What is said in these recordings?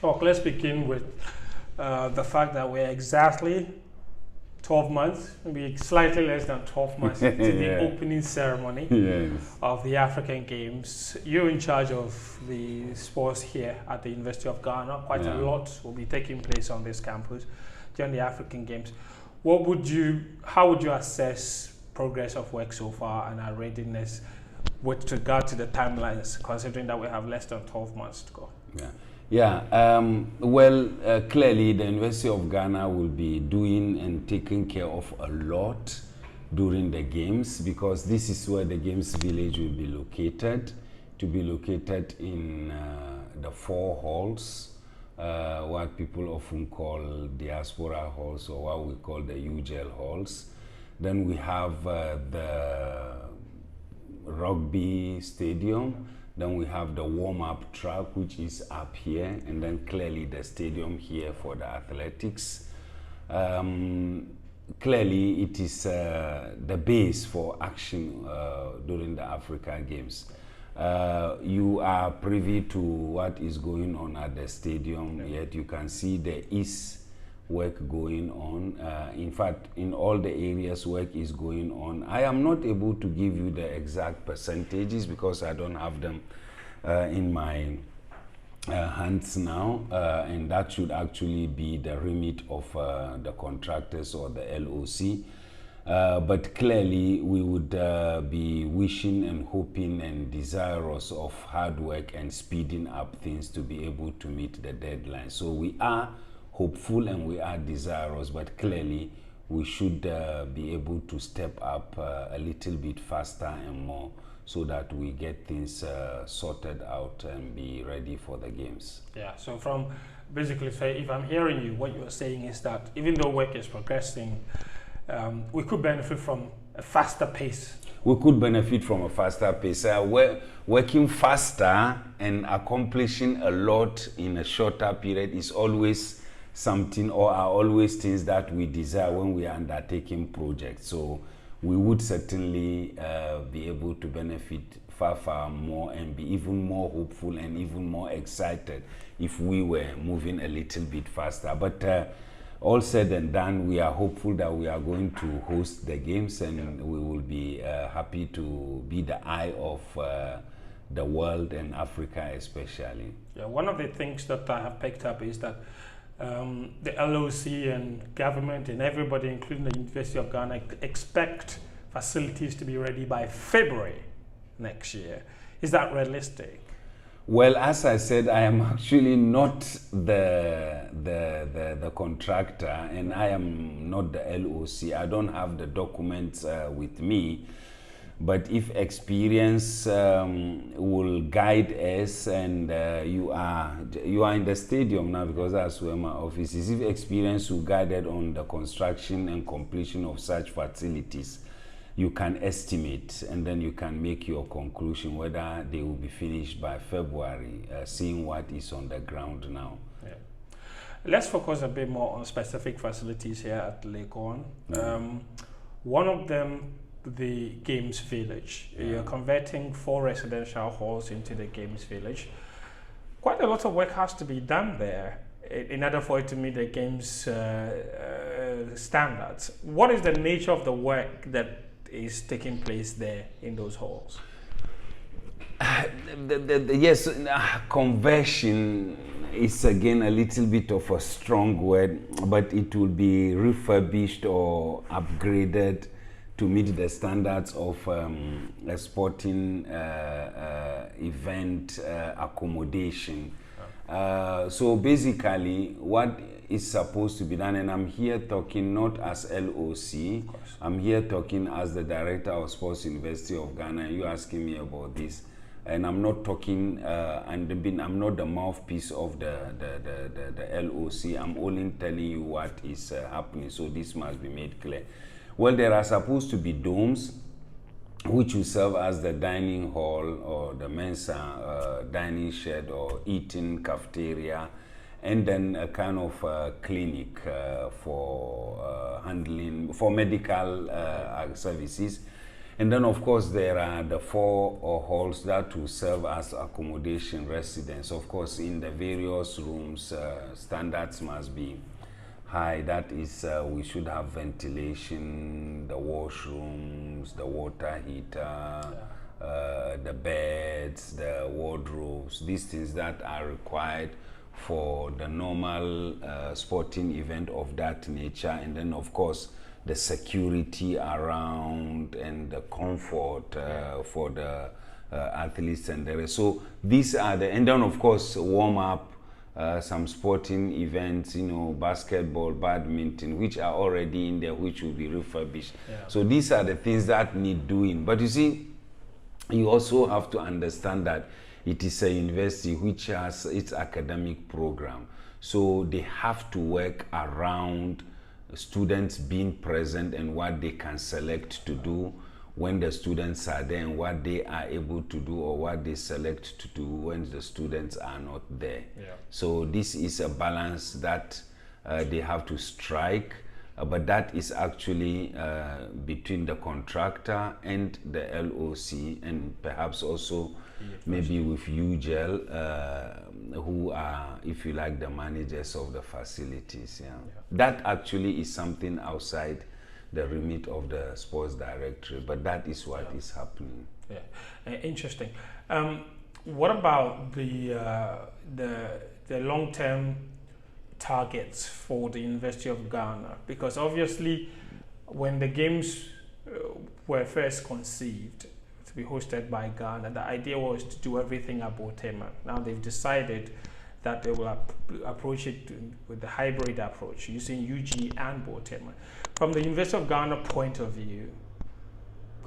Talk. Let's begin with the fact that we're exactly 12 months, maybe slightly less than 12 months to the opening ceremony of the African Games. You're in charge of the sports here at the University of Ghana. Quite a lot will be taking place on this campus during the African Games. How would you assess progress of work so far and our readiness with regard to the timelines, considering that we have less than 12 months to go? Clearly the University of Ghana will be doing and taking care of a lot during the games, because this is where the games village will be located, to be located in the 4 halls, what people often call diaspora halls, or what we call the UGL halls. Then we have the rugby stadium. Then we have the warm-up track, which is up here, and then clearly the stadium here for the athletics. Clearly it is the base for action during the Africa Games. You are privy to what is going on at the stadium, yet you can see there is work going on. In fact, in all the areas work is going on. I am not able to give you the exact percentages because I don't have them in my hands now, and that should actually be the remit of the contractors or the LOC. But clearly we would be wishing and hoping and desirous of hard work and speeding up things to be able to meet the deadline. So we are hopeful and we are desirous, but clearly we should be able to step up a little bit faster and more, so that we get things sorted out and be ready for the games. Yeah, so from basically, if I'm hearing you, what you're saying is that even though work is progressing, we could benefit from a faster pace. We could benefit from a faster pace. Working faster and accomplishing a lot in a shorter period is always something, or are always things that we desire when we are undertaking projects. So we would certainly be able to benefit far more and be even more hopeful and even more excited if we were moving a little bit faster. But all said and done, we are hopeful that we are going to host the games, and we will be happy to be the eye of the world and Africa especially. Yeah, one of the things that I have picked up is that the LOC and government and everybody, including the University of Ghana, expect facilities to be ready by February next year. Is that realistic? Well, as I said, I am actually not the contractor, and I am not the LOC. I don't have the documents with me. But if experience will guide us, and you are in the stadium now, because that's where my office is. If experience will guide us on the construction and completion of such facilities, you can estimate, and then you can make your conclusion whether they will be finished by February, seeing what is on the ground now. Yeah. Let's focus a bit more on specific facilities here at Legon. One of them, the Games Village. You're converting 4 residential halls into the Games Village. Quite a lot of work has to be done there in order for it to meet the Games standards. What is the nature of the work that is taking place there in those halls? Yes, conversion is again a little bit of a strong word, but it will be refurbished or upgraded to meet the standards of a sporting event accommodation. So basically what is supposed to be done, and I'm here talking not as LOC, I'm here talking as the Director of Sports University of Ghana. You're asking me about this, and I'm not talking I'm not the mouthpiece of the LOC. I'm only telling you what is happening, so this must be made clear. Well, there are supposed to be domes which will serve as the dining hall or the Mensa dining shed or eating cafeteria, and then a kind of clinic for handling, for medical services. And then, of course, there are the 4 halls that will serve as accommodation residence. Of course, in the various rooms, standards must be high. That is, we should have ventilation, the washrooms, the water heater, the beds, the wardrobes, these things that are required for the normal sporting event of that nature. And then, of course, the security around and the comfort for the athletes and the rest. So these are the, and then of course warm up, some sporting events, you know, basketball, badminton, which are already in there, which will be refurbished. So these are the things that need doing. But you see, you also have to understand that it is a university which has its academic program. So they have to work around students being present and what they can select to do when the students are there, and what they are able to do or what they select to do when the students are not there. So this is a balance that they have to strike, but that is actually between the contractor and the LOC, and perhaps also maybe with UGEL, who are, if you like, the managers of the facilities. That actually is something outside the remit of the sports directorate, but that is what is happening. Interesting. What about the long-term targets for the University of Ghana? Because obviously, when the games were first conceived to be hosted by Ghana, the idea was to do everything at Botema. Now they've decided that they will approach it with the hybrid approach, using UG and Botema. From the University of Ghana point of view,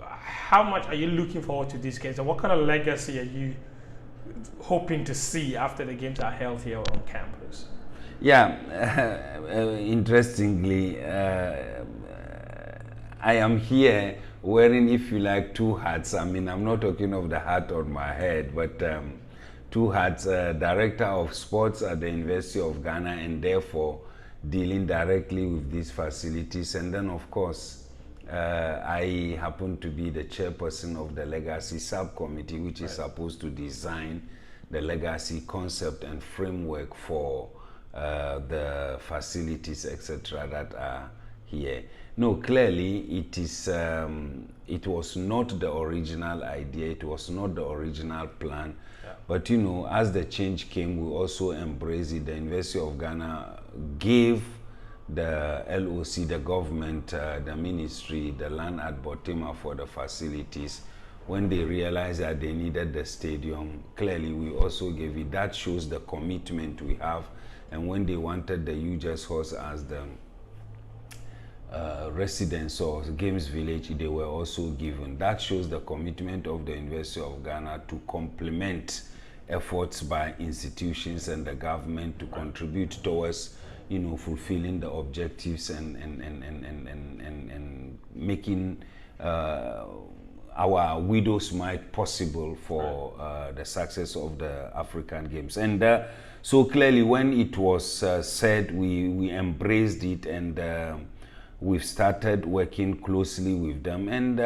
how much are you looking forward to these games, and what kind of legacy are you hoping to see after the games are held here on campus? Interestingly, I am here wearing, if you like, 2 hats. I mean, I'm not talking of the hat on my head, but 2 hats, Director of Sports at the University of Ghana, and therefore dealing directly with these facilities. And then, of course, I happen to be the chairperson of the Legacy Subcommittee, which is supposed to design the legacy concept and framework for the facilities, etc., that are here. No, clearly it is. It was not the original idea. It was not the original plan. But you know, as the change came, we also embraced it. The University of Ghana gave the LOC, the government, the ministry, the land at Botema for the facilities. When they realized that they needed the stadium, clearly we also gave it. That shows the commitment we have. And when they wanted the UGES Horse as the residence or games village, they were also given. That shows the commitment of the University of Ghana to complement efforts by institutions and the government to contribute towards, you know, fulfilling the objectives and making our widow's mite possible for the success of the African Games. And so clearly, when it was said, we embraced it, and we've started working closely with them, and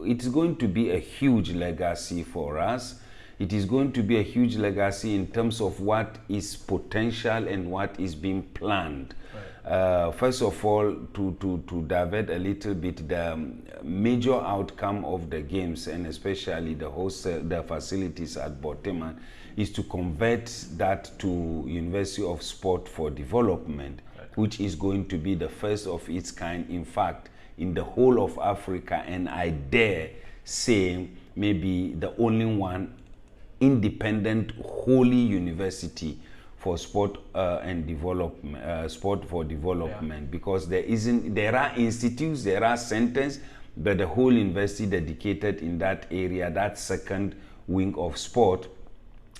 it's going to be a huge legacy for us. It is going to be a huge legacy in terms of what is potential and what is being planned. First of all, to divert a little bit, the major outcome of the games, and especially the facilities at Botema, is to convert that to University of Sport for Development, which is going to be the first of its kind, in fact, in the whole of Africa, and I dare say maybe the only one independent, wholly university for sport and development, sport for development, because there are institutes, there are centers, but the whole university dedicated in that area, that second wing of sport,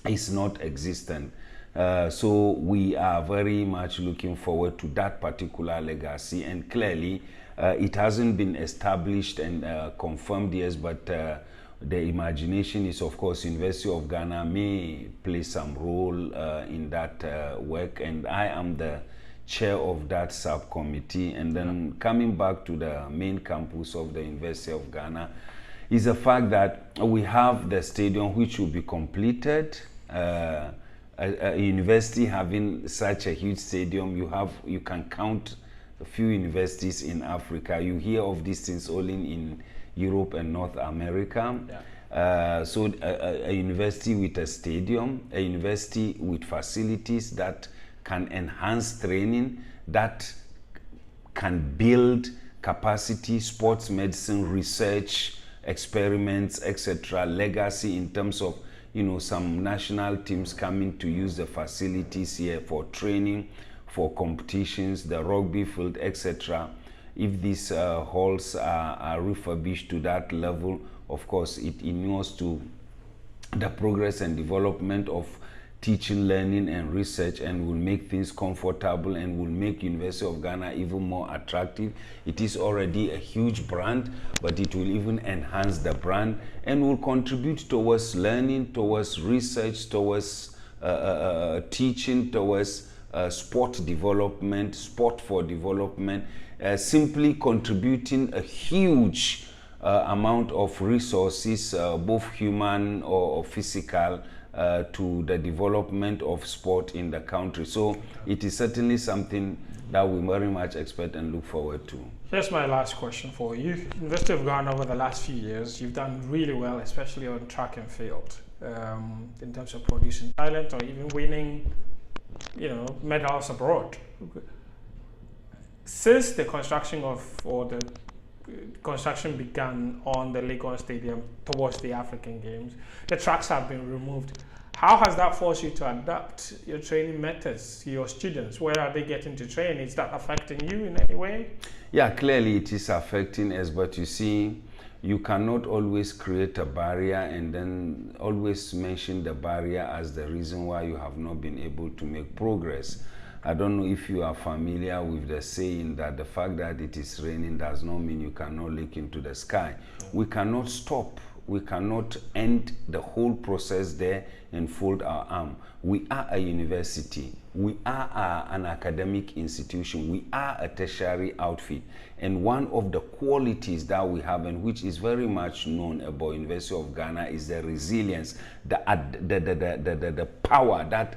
is not existent. So we are very much looking forward to that particular legacy, and clearly it hasn't been established and confirmed yet, but the imagination is, of course, University of Ghana may play some role in that work, and I am the chair of that subcommittee. And then coming back to the main campus of the University of Ghana, is the fact that we have the stadium which will be completed. A university having such a huge stadium, you can count a few universities in Africa. You hear of these things only in Europe and North America. So a university with a stadium, a university with facilities that can enhance training, that can build capacity, sports medicine, research, experiments, etc., legacy in terms of, you know, some national teams coming to use the facilities here for training, for competitions, the rugby field, etc. If these halls are refurbished to that level, of course, it inures to the progress and development of teaching, learning, and research, and will make things comfortable and will make University of Ghana even more attractive. It is already a huge brand, but it will even enhance the brand and will contribute towards learning, towards research, towards teaching, towards sport development, sport for development, simply contributing a huge amount of resources, both human or physical, to the development of sport in the country. So it is certainly something that we very much expect and look forward to. Here's my last question for you. University of Ghana, over the last few years, you've done really well, especially on track and field, in terms of producing talent or even winning, you know, medals abroad. Since the construction construction began on the Lagos Stadium towards the African Games, the tracks have been removed. How has that forced you to adapt your training methods, your students? Where are they getting to train? Is that affecting you in any way? Yeah, clearly it is affecting us, but you see, you cannot always create a barrier and then always mention the barrier as the reason why you have not been able to make progress. I don't know if you are familiar with the saying that the fact that it is raining does not mean you cannot look into the sky. We cannot stop. We cannot end the whole process there and fold our arm. We are a university. We are an academic institution. We are a tertiary outfit. And one of the qualities that we have, and which is very much known about University of Ghana, is the resilience, the power, that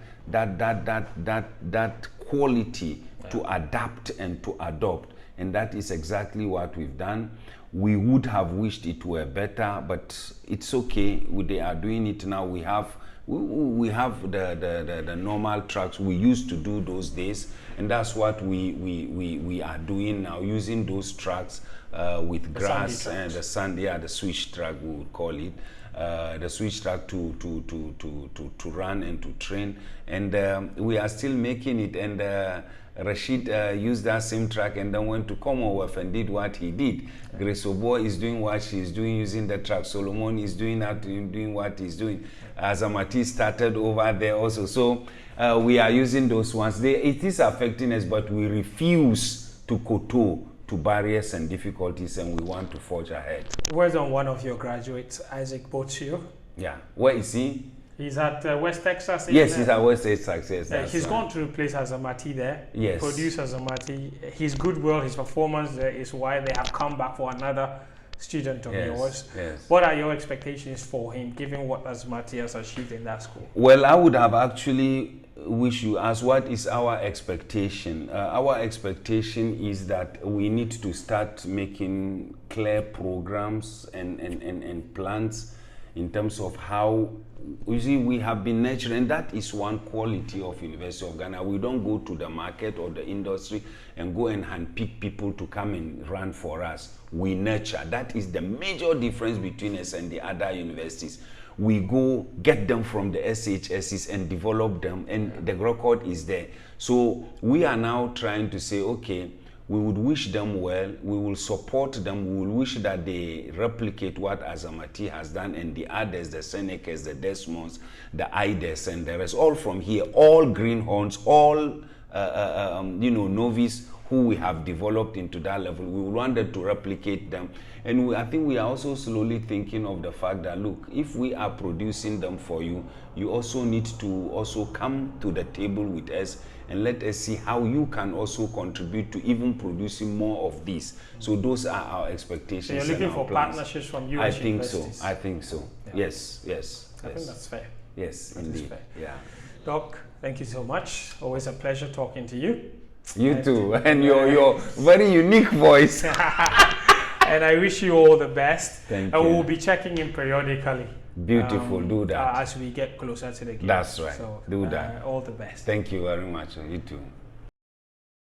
quality to adapt and to adopt. And that is exactly what we've done. We would have wished it were better, but it's okay. They are doing it now. We have the normal tracks we used to do those days, and that's what we are doing now, using those tracks with grass and the sand, the switch track we would call it. The switch track to run and to train, and we are still making it. And Rashid used that same track and then went to Commonwealth and did what he did. Grace Obo is doing what she's doing using the track. Solomon is doing that, doing what he's doing. Azamati started over there also. So we are using those ones. It is affecting us, but we refuse to kowtow to barriers and difficulties, and we want to forge ahead. Where's on one of your graduates, Isaac Botio? Yeah. Where is he? He's at West Texas. Yes, he's at West Texas. Yes, he's gone to replace Azamati there. Yes. Produce Azamati. His goodwill, his performance there is why they have come back for another student of yours. Yes. What are your expectations for him, given what Azamati has achieved in that school? Well, I would have actually wished you asked what is our expectation. Our expectation is that we need to start making clear programs and plans in terms of how, you see, we have been nurturing, and that is one quality of University of Ghana. We don't go to the market or the industry and go and handpick people to come and run for us. We nurture. That is the major difference between us and the other universities. We go get them from the SHSs and develop them, and the record is there. So we are now trying to say, okay, we would wish them well, we will support them, we will wish that they replicate what Azamati has done, and the others, the Senecas, the Desmonds, the Ides, and the rest, all from here, all greenhorns, all novice who we have developed into that level. We wanted to replicate them. And I think we are also slowly thinking of the fact that, look, if we are producing them for you, you also need to also come to the table with us and let us see how you can also contribute to even producing more of these. So those are our expectations. So you're looking for partnerships from you. I think so. I think so. Yeah. Yes. I think that's fair. Yes, that indeed. Fair. Yeah. Doc, thank you so much. Always a pleasure talking to you. You too, and your very unique voice. And I wish you all the best. Thank you. And we'll be checking in periodically. Beautiful, do that. As we get closer to the game. That's right, so, do that. All the best. Thank you very much, you too.